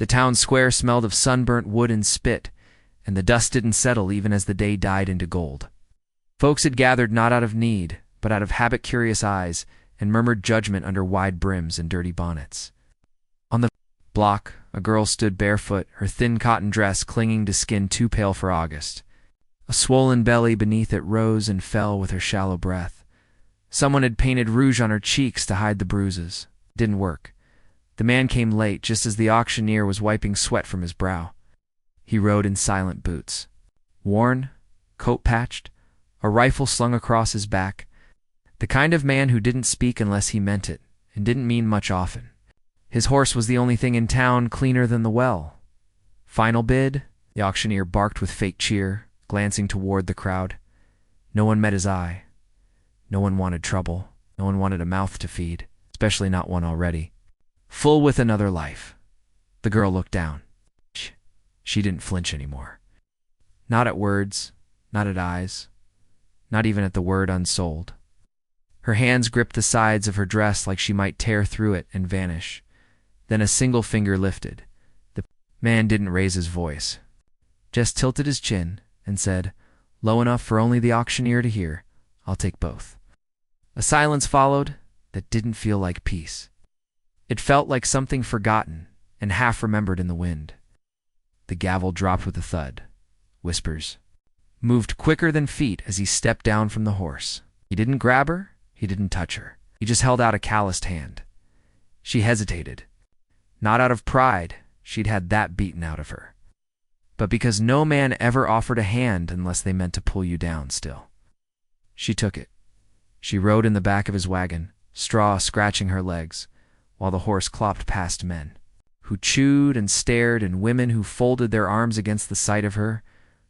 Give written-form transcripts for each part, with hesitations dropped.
The town square smelled of sunburnt wood and spit, and the dust didn't settle even as the day died into gold. Folks had gathered not out of need, but out of habit-curious eyes, and murmured judgment under wide brims and dirty bonnets. On the block, a girl stood barefoot, her thin cotton dress clinging to skin too pale for August. A swollen belly beneath it rose and fell with her shallow breath. Someone had painted rouge on her cheeks to hide the bruises. It didn't work. The man came late, just as the auctioneer was wiping sweat from his brow. He rode in silent boots. Worn, coat-patched, a rifle slung across his back. The kind of man who didn't speak unless he meant it, and didn't mean much often. His horse was the only thing in town cleaner than the well. Final bid? The auctioneer barked with fake cheer, glancing toward the crowd. No one met his eye. No one wanted trouble. No one wanted a mouth to feed, especially not one already. Full with another life. The girl looked down. She didn't flinch anymore. Not at words, not at eyes, not even at the word unsold. Her hands gripped the sides of her dress like she might tear through it and vanish. Then a single finger lifted. The man didn't raise his voice, just tilted his chin and said, low enough for only the auctioneer to hear, "I'll take both." A silence followed that didn't feel like peace. It felt like something forgotten and half-remembered in the wind. The gavel dropped with a thud. Whispers moved quicker than feet as he stepped down from the horse. He didn't grab her. He didn't touch her. He just held out a calloused hand. She hesitated. Not out of pride, she'd had that beaten out of her, but because no man ever offered a hand unless they meant to pull you down still. She took it. She rode in the back of his wagon, straw scratching her legs, while the horse clopped past men who chewed and stared and women who folded their arms against the sight of her.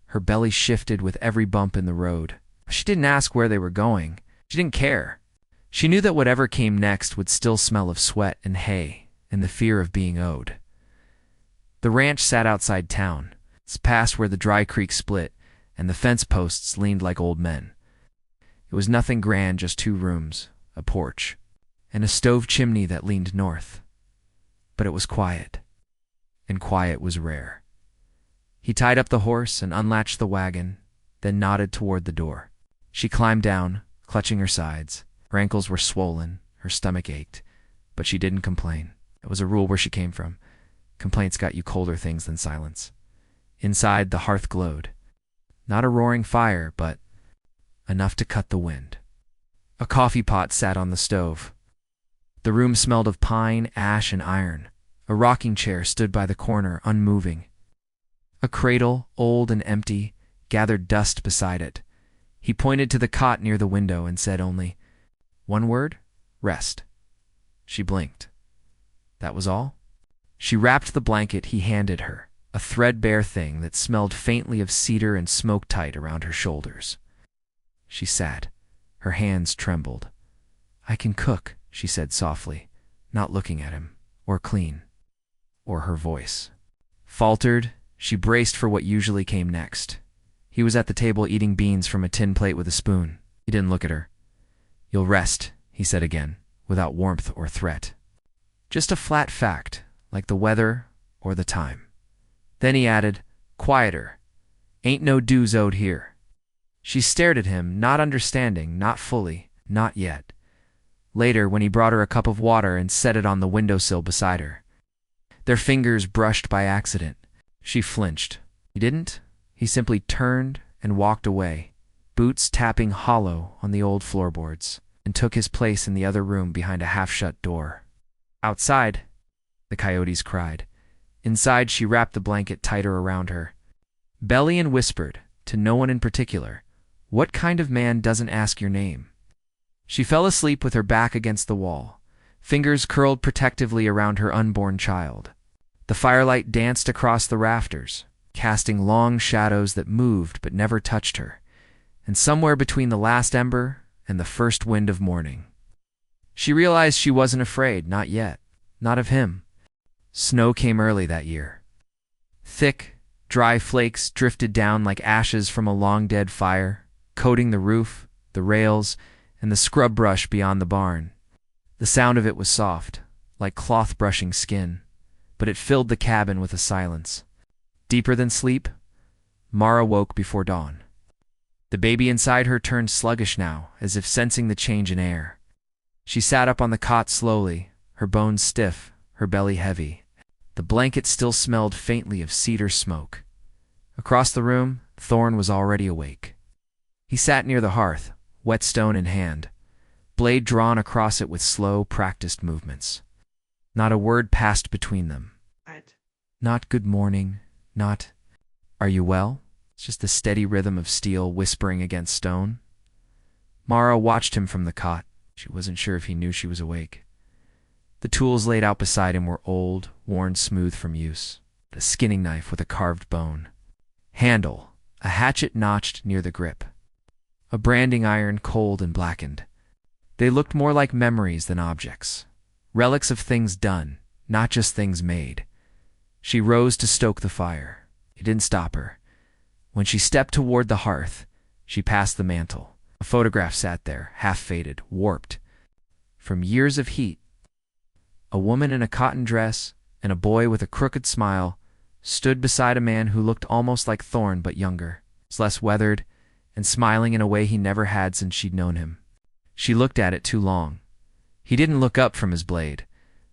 Her belly shifted with every bump in the road. She didn't ask where they were going. She didn't care. She knew that whatever came next would still smell of sweat and hay and the fear of being owed. The ranch sat outside town. It's past where the dry creek split, and the fence posts leaned like old men. It was nothing grand, just 2 rooms, a porch, and a stove chimney that leaned north. But it was quiet, and quiet was rare. He tied up the horse and unlatched the wagon, then nodded toward the door. She climbed down, clutching her sides. Her ankles were swollen, her stomach ached, but she didn't complain. It was a rule where she came from. Complaints got you colder things than silence. Inside, the hearth glowed. Not a roaring fire, but enough to cut the wind. A coffee pot sat on the stove. The room smelled of pine, ash, and iron. A rocking chair stood by the corner, unmoving. A cradle, old and empty, gathered dust beside it. He pointed to the cot near the window and said only, "One word, rest." She blinked. That was all? She wrapped the blanket he handed her, a threadbare thing that smelled faintly of cedar and smoke tight around her shoulders. She sat. Her hands trembled. "I can cook," she said softly, not looking at him, or clean, or her voice. Faltered, she braced for what usually came next. He was at the table eating beans from a tin plate with a spoon. He didn't look at her. "You'll rest," he said again, without warmth or threat. Just a flat fact, like the weather or the time. Then he added, quieter. "Ain't no dues owed here." She stared at him, not understanding, not fully, not yet. Later, when he brought her a cup of water and set it on the windowsill beside her. Their fingers brushed by accident. She flinched. He didn't. He simply turned and walked away, boots tapping hollow on the old floorboards, and took his place in the other room behind a half-shut door. Outside, the coyotes cried. Inside, she wrapped the blanket tighter around her. Bellion whispered, to no one in particular, "What kind of man doesn't ask your name?" She fell asleep with her back against the wall, fingers curled protectively around her unborn child. The firelight danced across the rafters, casting long shadows that moved but never touched her, and somewhere between the last ember and the first wind of morning. She realized she wasn't afraid, not yet, not of him. Snow came early that year. Thick, dry flakes drifted down like ashes from a long-dead fire, coating the roof, the rails, and the scrub brush beyond the barn. The sound of it was soft, like cloth brushing skin, but it filled the cabin with a silence. Deeper than sleep, Mara woke before dawn. The baby inside her turned sluggish now, as if sensing the change in air. She sat up on the cot slowly, her bones stiff, her belly heavy. The blanket still smelled faintly of cedar smoke. Across the room, Thorn was already awake. He sat near the hearth, whetstone in hand, blade drawn across it with slow, practiced movements. Not a word passed between them. Not good morning, not, are you well? It's just the steady rhythm of steel whispering against stone. Mara watched him from the cot. She wasn't sure if he knew she was awake. The tools laid out beside him were old, worn smooth from use. The skinning knife with a carved bone. Handle, a hatchet notched near the grip. A branding iron cold and blackened. They looked more like memories than objects. Relics of things done, not just things made. She rose to stoke the fire. It didn't stop her. When she stepped toward the hearth, she passed the mantel. A photograph sat there, half-faded, warped. From years of heat, a woman in a cotton dress and a boy with a crooked smile stood beside a man who looked almost like Thorn but younger, less weathered, and smiling in a way he never had since she'd known him. She looked at it too long. He didn't look up from his blade,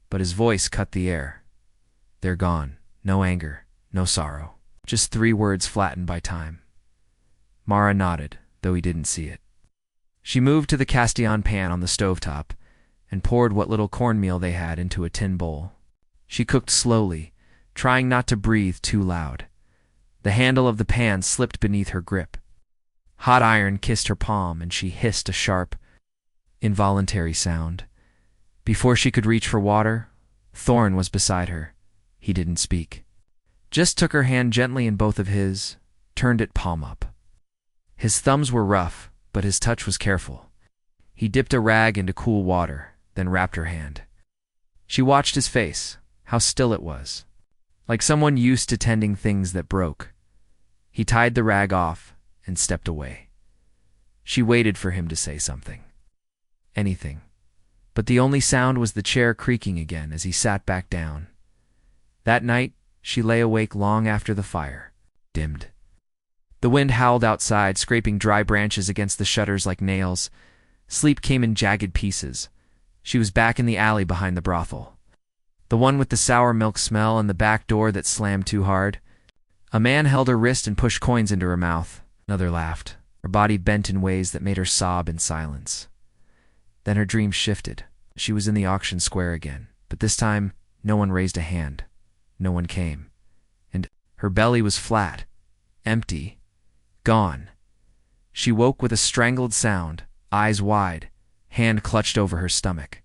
but his voice cut the air. They're gone. No anger, no sorrow. Just 3 words flattened by time. Mara nodded, though he didn't see it. She moved to the Castillon pan on the stovetop and poured what little cornmeal they had into a tin bowl. She cooked slowly, trying not to breathe too loud. The handle of the pan slipped beneath her grip. Hot iron kissed her palm, and she hissed a sharp, involuntary sound. Before she could reach for water, Thorn was beside her. He didn't speak. Just took her hand gently in both of his, turned it palm up. His thumbs were rough, but his touch was careful. He dipped a rag into cool water, then wrapped her hand. She watched his face, how still it was, like someone used to tending things that broke. He tied the rag off and stepped away. She waited for him to say something. Anything. But the only sound was the chair creaking again as he sat back down. That night, she lay awake long after the fire dimmed. The wind howled outside, scraping dry branches against the shutters like nails. Sleep came in jagged pieces. She was back in the alley behind the brothel. The one with the sour milk smell and the back door that slammed too hard. A man held her wrist and pushed coins into her mouth. Another laughed. Her body bent in ways that made her sob in silence. Then her dream shifted. She was in the auction square again, but this time no one raised a hand. No one came. And her belly was flat, empty, gone. She woke with a strangled sound, eyes wide, hand clutched over her stomach.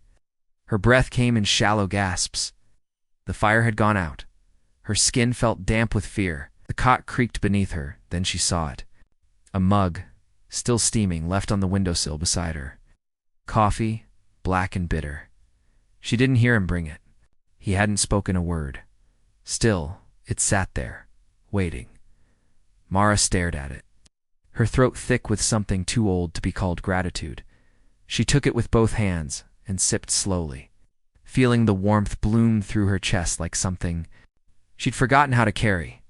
Her breath came in shallow gasps. The fire had gone out. Her skin felt damp with fear. The cot creaked beneath her, then she saw it. A mug, still steaming, left on the windowsill beside her. Coffee, black and bitter. She didn't hear him bring it. He hadn't spoken a word. Still, it sat there, waiting. Mara stared at it, her throat thick with something too old to be called gratitude. She took it with both hands and sipped slowly, feeling the warmth bloom through her chest like something she'd forgotten how to carry.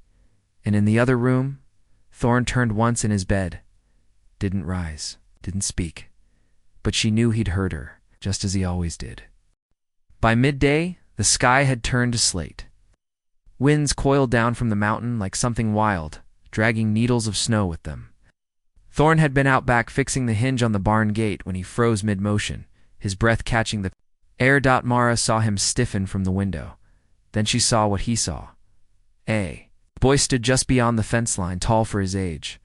And in the other room, Thorn turned once in his bed, didn't rise, didn't speak, but she knew he'd heard her, just as he always did. By midday, the sky had turned to slate. Winds coiled down from the mountain like something wild, dragging needles of snow with them. Thorn had been out back fixing the hinge on the barn gate when he froze mid-motion, his breath catching the air. Mara saw him stiffen from the window. Then she saw what he saw. A boy stood just beyond the fence line, tall for his age.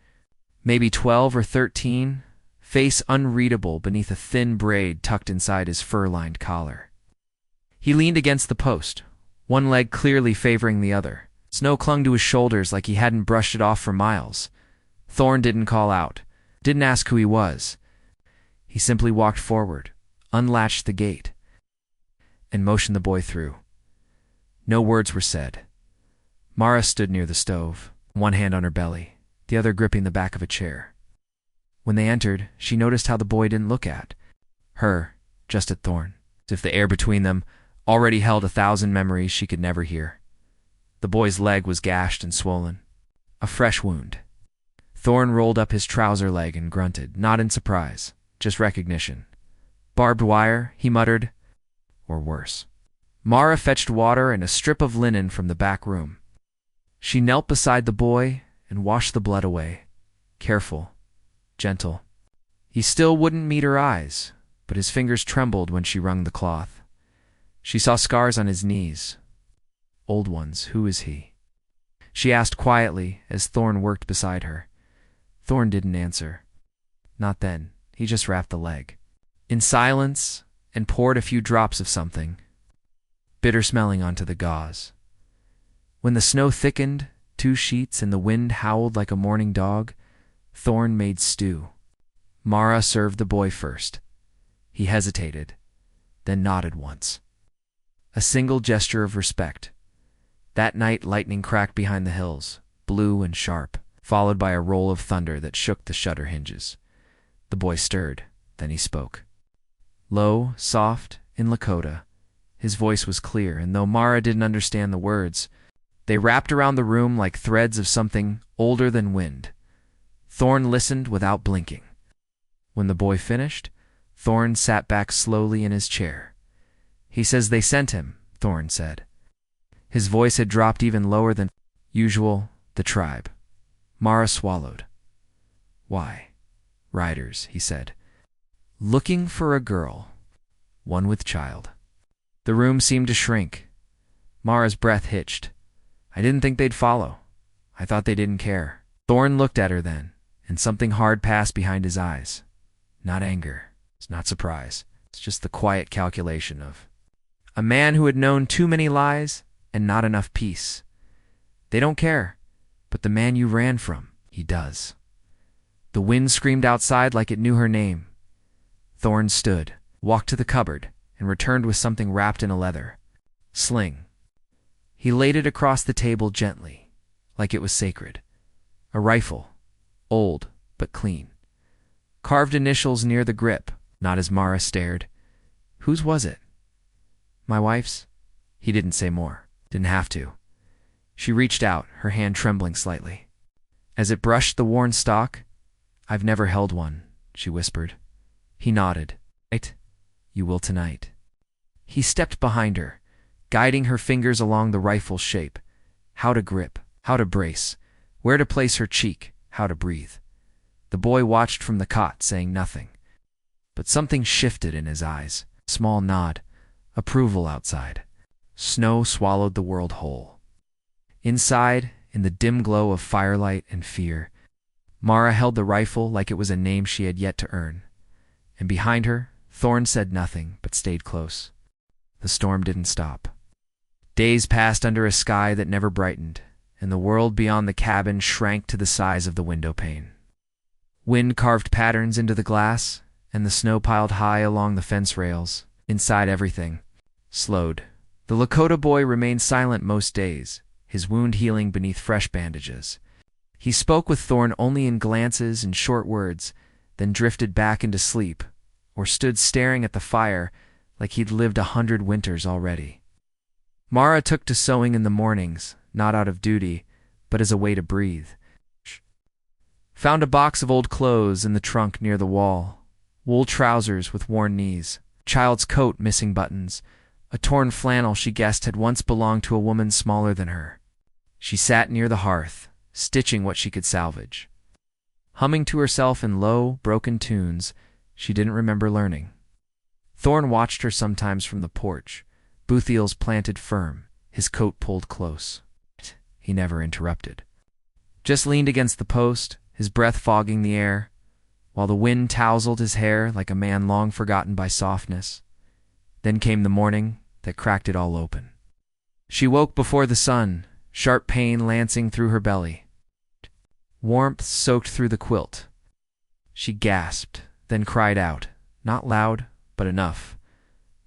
Maybe 12 or 13, face unreadable beneath a thin braid tucked inside his fur-lined collar. He leaned against the post, one leg clearly favoring the other. Snow clung to his shoulders like he hadn't brushed it off for miles. Thorn didn't call out, didn't ask who he was. He simply walked forward, unlatched the gate, and motioned the boy through. No words were said. Mara stood near the stove, one hand on her belly, the other gripping the back of a chair. When they entered, she noticed how the boy didn't look at her, just at Thorn, as if the air between them already held 1,000 memories she could never hear. The boy's leg was gashed and swollen. A fresh wound. Thorn rolled up his trouser leg and grunted, not in surprise, just recognition. Barbed wire, he muttered. Or worse. Mara fetched water and a strip of linen from the back room. She knelt beside the boy and washed the blood away. Careful, gentle. He still wouldn't meet her eyes, but his fingers trembled when she wrung the cloth. She saw scars on his knees. Old ones. Who is he? She asked quietly as Thorn worked beside her. Thorn didn't answer. Not then. He just wrapped the leg in silence and poured a few drops of something, bitter-smelling, onto the gauze. When the snow thickened, 2 sheets, and the wind howled like a mourning dog, Thorn made stew. Mara served the boy first. He hesitated, then nodded once. A single gesture of respect. That night lightning cracked behind the hills, blue and sharp, followed by a roll of thunder that shook the shutter hinges. The boy stirred, then he spoke. Low, soft, in Lakota. His voice was clear, and though Mara didn't understand the words, they wrapped around the room like threads of something older than wind. Thorn listened without blinking. When the boy finished, Thorn sat back slowly in his chair. He says they sent him, Thorn said. His voice had dropped even lower than usual. The tribe. Mara swallowed. Why? Riders, he said. Looking for a girl. One with child. The room seemed to shrink. Mara's breath hitched. I didn't think they'd follow. I thought they didn't care. Thorn looked at her then, and something hard passed behind his eyes. Not anger. It's not surprise. It's just the quiet calculation of a man who had known too many lies and not enough peace. They don't care, but the man you ran from, he does. The wind screamed outside like it knew her name. Thorn stood, walked to the cupboard, and returned with something wrapped in a leather sling. He laid it across the table gently, like it was sacred. A rifle, old but clean. Carved initials near the grip, not as Mara stared. Whose was it? My wife's? He didn't say more. Didn't have to. She reached out, her hand trembling slightly. As it brushed the worn stock, I've never held one, she whispered. He nodded. Right? You will tonight. He stepped behind her, guiding her fingers along the rifle's shape. How to grip, how to brace, where to place her cheek, how to breathe. The boy watched from the cot, saying nothing. But something shifted in his eyes. Small nod. Approval outside. Snow swallowed the world whole. Inside, in the dim glow of firelight and fear, Mara held the rifle like it was a name she had yet to earn. And behind her, Thorn said nothing, but stayed close. The storm didn't stop. Days passed under a sky that never brightened, and the world beyond the cabin shrank to the size of the window pane. Wind carved patterns into the glass, and the snow piled high along the fence rails. Inside, everything slowed. The Lakota boy remained silent most days, his wound healing beneath fresh bandages. He spoke with Thorn only in glances and short words, then drifted back into sleep, or stood staring at the fire like he'd lived 100 winters already. Mara took to sewing in the mornings, not out of duty, but as a way to breathe. Found a box of old clothes in the trunk near the wall. Wool trousers with worn knees, child's coat missing buttons, a torn flannel she guessed had once belonged to a woman smaller than her. She sat near the hearth, stitching what she could salvage. Humming to herself in low, broken tunes she didn't remember learning. Thorn watched her sometimes from the porch, Boothiel's planted firm, his coat pulled close. He never interrupted. Just leaned against the post, his breath fogging the air, while the wind tousled his hair like a man long forgotten by softness. Then came the morning that cracked it all open. She woke before the sun, sharp pain lancing through her belly. Warmth soaked through the quilt. She gasped, then cried out, not loud, but enough.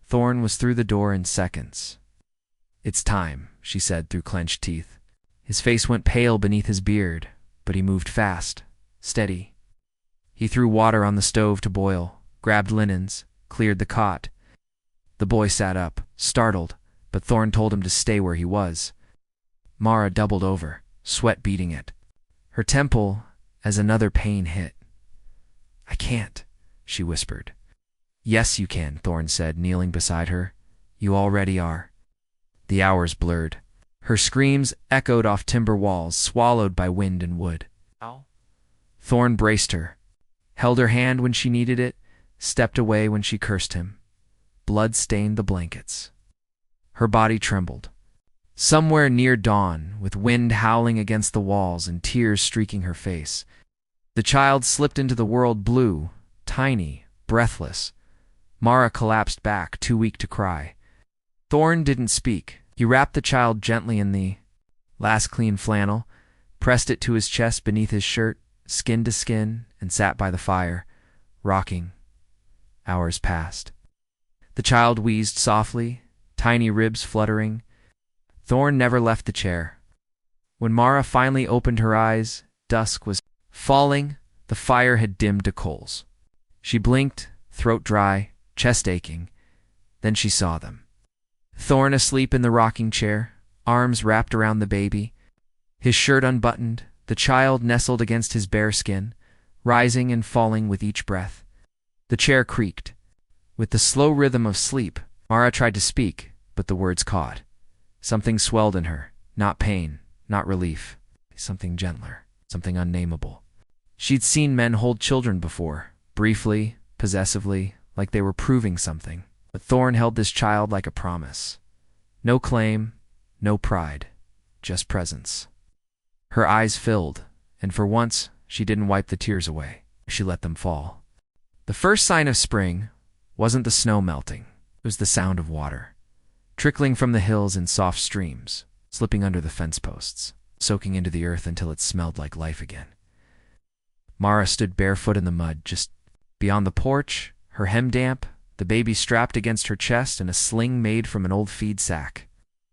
Thorn was through the door in seconds. It's time, she said through clenched teeth. His face went pale beneath his beard, but he moved fast, steady. He threw water on the stove to boil, grabbed linens, cleared the cot. The boy sat up, startled, but Thorn told him to stay where he was. Mara doubled over, sweat beading it. Her temple as another pain hit. "I can't," she whispered. "Yes, you can," Thorn said, kneeling beside her. "You already are." The hours blurred. Her screams echoed off timber walls, swallowed by wind and wood. Ow. Thorn braced her, held her hand when she needed it, stepped away when she cursed him. Blood stained the blankets. Her body trembled. Somewhere near dawn, with wind howling against the walls and tears streaking her face, the child slipped into the world blue, tiny, breathless. Mara collapsed back, too weak to cry. Thorn didn't speak. He wrapped the child gently in the last clean flannel, pressed it to his chest beneath his shirt, skin to skin, and sat by the fire, rocking. Hours passed. The child wheezed softly, tiny ribs fluttering. Thorn never left the chair. When Mara finally opened her eyes, dusk was falling. The fire had dimmed to coals. She blinked, throat dry, chest aching. Then she saw them. Thorn asleep in the rocking chair, arms wrapped around the baby, his shirt unbuttoned, the child nestled against his bare skin, rising and falling with each breath. The chair creaked. With the slow rhythm of sleep, Mara tried to speak, but the words caught. Something swelled in her, not pain, not relief, something gentler, something unnameable. She'd seen men hold children before, briefly, possessively, like they were proving something. But Thorn held this child like a promise. No claim, no pride, just presence. Her eyes filled, and for once, she didn't wipe the tears away. She let them fall. The first sign of spring wasn't the snow melting. It was the sound of water, trickling from the hills in soft streams, slipping under the fence posts, soaking into the earth until it smelled like life again. Mara stood barefoot in the mud, just beyond the porch, her hem damp, the baby strapped against her chest in a sling made from an old feed sack.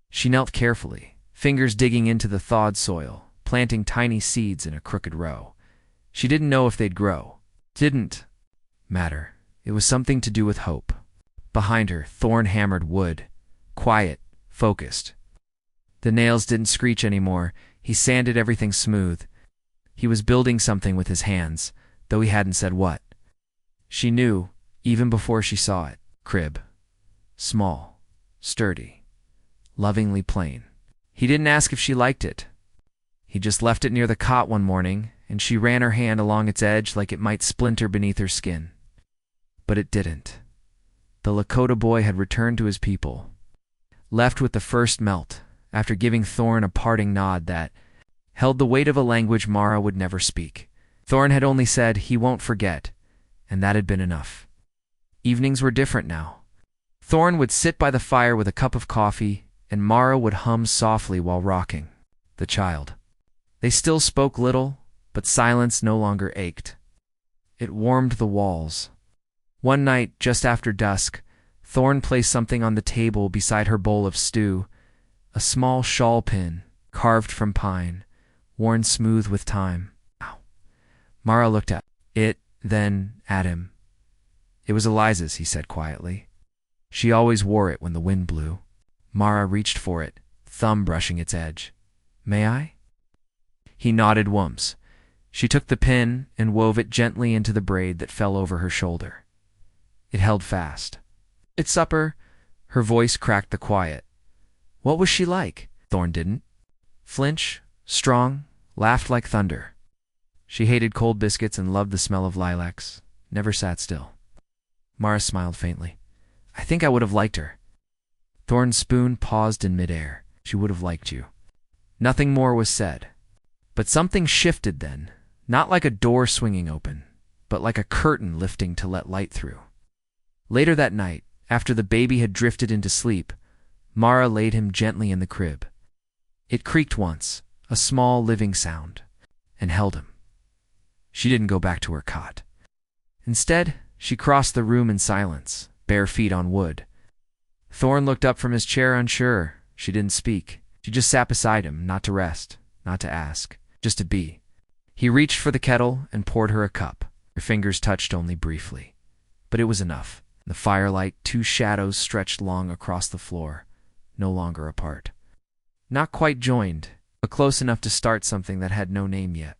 She knelt carefully, fingers digging into the thawed soil, planting tiny seeds in a crooked row. She didn't know if they'd grow. Didn't matter. It was something to do with hope. Behind her, Thorn hammered wood, quiet, focused. The nails didn't screech anymore. He sanded everything smooth. He was building something with his hands, though he hadn't said what. She knew, even before she saw it. Crib. Small. Sturdy. Lovingly plain. He didn't ask if she liked it. He just left it near the cot one morning, and she ran her hand along its edge like it might splinter beneath her skin. But it didn't. The Lakota boy had returned to his people, left with the first melt, after giving Thorn a parting nod that held the weight of a language Mara would never speak. Thorn had only said, "He won't forget," and that had been enough. Evenings were different now. Thorn would sit by the fire with a cup of coffee, and Mara would hum softly while rocking the child. They still spoke little, but silence no longer ached. It warmed the walls. One night, just after dusk, Thorn placed something on the table beside her bowl of stew, a small shawl pin, carved from pine, worn smooth with time. Ow. Mara looked at it, then at him. "It was Eliza's," he said quietly. "She always wore it when the wind blew." Mara reached for it, thumb brushing its edge. "May I?" He nodded once. She took the pin and wove it gently into the braid that fell over her shoulder. It held fast. "At supper," her voice cracked the quiet. "What was she like?" Thorn didn't flinch, strong, laughed like thunder. She hated cold biscuits and loved the smell of lilacs, never sat still. Mara smiled faintly. "I think I would have liked her." Thorn's spoon paused in midair. "She would have liked you." Nothing more was said. But something shifted then, not like a door swinging open, but like a curtain lifting to let light through. Later that night, after the baby had drifted into sleep, Mara laid him gently in the crib. It creaked once, a small living sound, and held him. She didn't go back to her cot. Instead, she crossed the room in silence, bare feet on wood. Thorn looked up from his chair unsure. She didn't speak. She just sat beside him, not to rest, not to ask, just to be. He reached for the kettle and poured her a cup. Her fingers touched only briefly. But it was enough. In the firelight, two shadows stretched long across the floor, no longer apart. Not quite joined, but close enough to start something that had no name yet.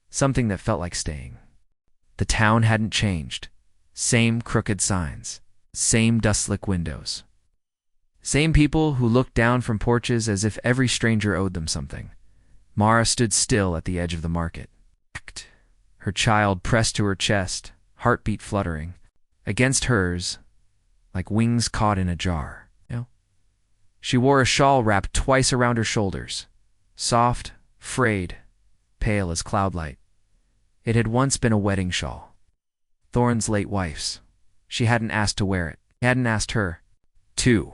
Something that felt like staying. The town hadn't changed. Same crooked signs. Same dust-slick windows. Same people who looked down from porches as if every stranger owed them something. Mara stood still at the edge of the market. Her child pressed to her chest, heartbeat fluttering. Against hers, like wings caught in a jar. She wore a shawl wrapped twice around her shoulders. Soft, frayed, pale as cloudlight. It had once been a wedding shawl. Thorn's late wife's. She hadn't asked to wear it. He hadn't asked her to.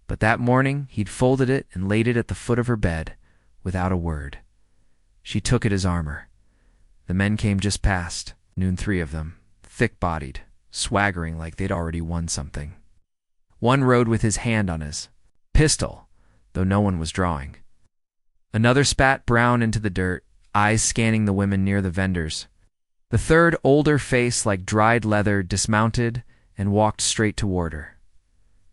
But that morning, he'd folded it and laid it at the foot of her bed, without a word. She took it as armor. The men came just past, noon 3 of them, thick-bodied, swaggering like they'd already won something. One rode with his hand on his pistol, though no one was drawing. Another spat brown into the dirt, eyes scanning the women near the vendors. The third, older face like dried leather, dismounted and walked straight toward her.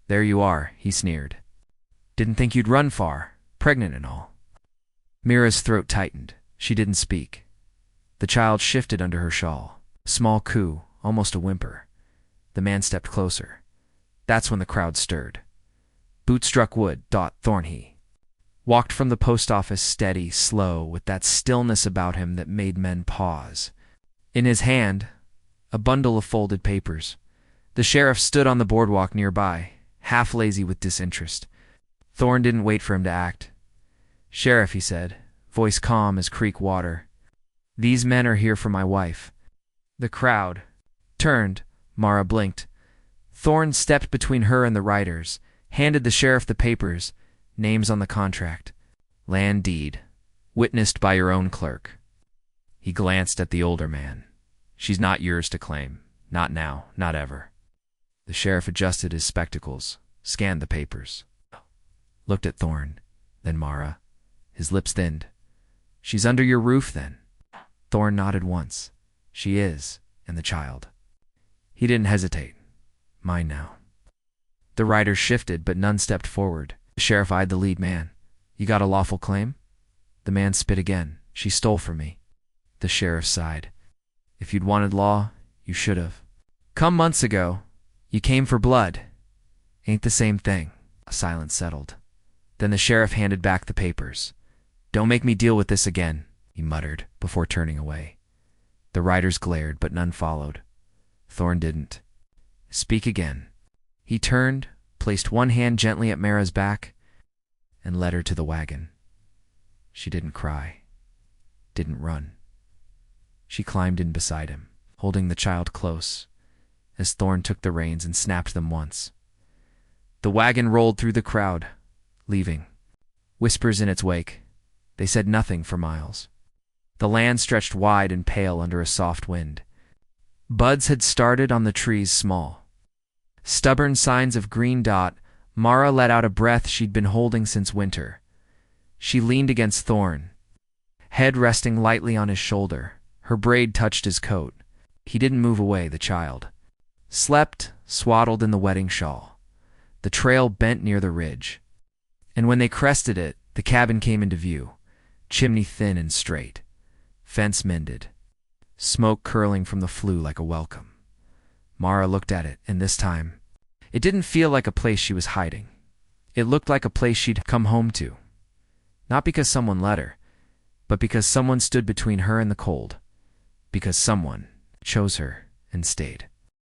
"There you are," he sneered. "Didn't think you'd run far, pregnant and all." Mira's throat tightened. She didn't speak. The child shifted under her shawl. Small coo, almost a whimper. The man stepped closer. That's when the crowd stirred. Boots struck wood, thought Thorn. He walked from the post office steady, slow, with that stillness about him that made men pause. In his hand, a bundle of folded papers. The sheriff stood on the boardwalk nearby, half lazy with disinterest. Thorn didn't wait for him to act. "Sheriff," he said, voice calm as creek water. "These men are here for my wife." The crowd turned. Mara blinked. Thorn stepped between her and the riders, handed the sheriff the papers, names on the contract. "Land deed, witnessed by your own clerk." He glanced at the older man. "She's not yours to claim. Not now, not ever." The sheriff adjusted his spectacles, scanned the papers. Looked at Thorn, then Mara. His lips thinned. "She's under your roof, then?" Thorn nodded once. "She is, and the child." He didn't hesitate. "Mine now." The riders shifted, but none stepped forward. The sheriff eyed the lead man. "You got a lawful claim?" The man spit again. "She stole from me." The sheriff sighed. "If you'd wanted law, you should have. Come months ago. You came for blood. Ain't the same thing." A silence settled. Then the sheriff handed back the papers. "Don't make me deal with this again," he muttered, before turning away. The riders glared, but none followed. Thorn didn't. "Speak again." He turned, placed one hand gently at Mara's back, and led her to the wagon. She didn't cry, didn't run. She climbed in beside him, holding the child close, as Thorn took the reins and snapped them once. The wagon rolled through the crowd, leaving. Whispers in its wake. They said nothing for miles. The land stretched wide and pale under a soft wind. Buds had started on the trees small. Stubborn signs of green dot. Mara let out a breath she'd been holding since winter. She leaned against Thorn, head resting lightly on his shoulder. Her braid touched his coat. He didn't move away, the child. Slept, swaddled in the wedding shawl. The trail bent near the ridge. And when they crested it, the cabin came into view. Chimney thin and straight. Fence mended. Smoke curling from the flue like a welcome. Mara looked at it, and this time, it didn't feel like a place she was hiding. It looked like a place she'd come home to. Not because someone let her, but because someone stood between her and the cold. Because someone chose her and stayed.